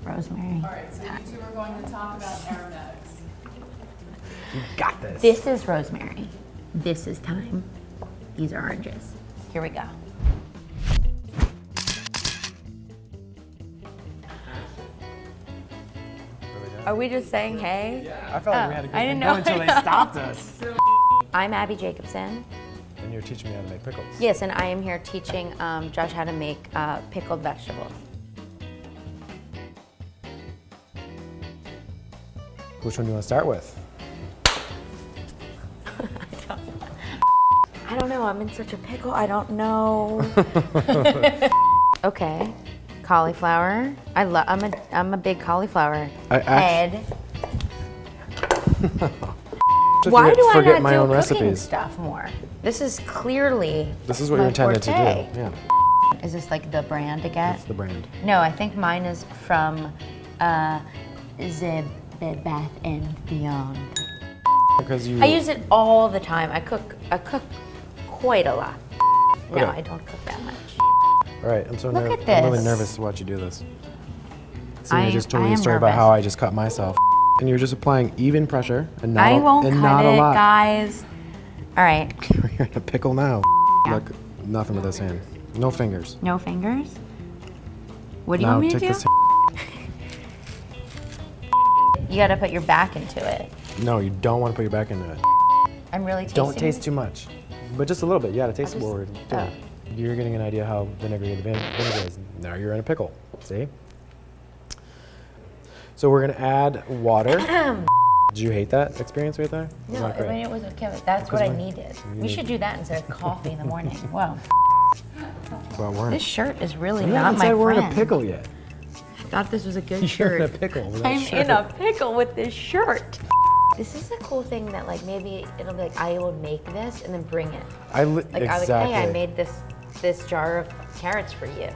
Rosemary. All right, so you two are going to talk about aromatics. You got this. This is rosemary. This is thyme. These are oranges. Here we go. Are we just saying hey? Yeah. I felt like we had a good I didn't thing know. going until they stopped us. I'm Abbi Jacobson. And you're teaching me how to make pickles. Yes, and I am here teaching Josh how to make pickled vegetables. Which one do you want to start with? I don't know, I'm in such a pickle, I don't know. Okay, cauliflower. I'm a big cauliflower head. Why do I not my do own cooking recipes? stuff more? This is clearly This is what my you're intended forte. to do. Yeah, Is this like the brand to get? that's the brand. No, I think mine is from the Bed Bath and Beyond. Because you. I use it all the time. I cook quite a lot. No, Okay. I don't cook that much. All right, I'm Look at I'm really this. nervous to watch you do this. See, I I just told am you a story about nervous. how I just cut myself. And you're just applying even pressure and not, I won't and cut not it, a lot. guys. All right. You're in a pickle now. Yeah. Look, nothing with this hand. No fingers. No fingers? What do you Now want me to take do? this. You gotta put your back into it. No, you don't want to put your back into it. I'm really tasting. Don't taste too much, but just a little bit. You gotta taste I'll what we're just- doing. You're getting an idea how vinegary the vinegar is. Now you're in a pickle. See? So we're gonna add water. Did you hate that experience right there? No, I mean, it was okay. That's what I needed. We should do that instead of coffee in the morning. Whoa. Well, we're in. This shirt is really You not haven't my said we're in a friend. pickle yet. I thought this was a good You're shirt. in a pickle with that I'm shirt. in a pickle with this shirt. This is a cool thing that like maybe it'll be like I will make this and then bring it. Like exactly. I would, hey, I made this jar of carrots for you.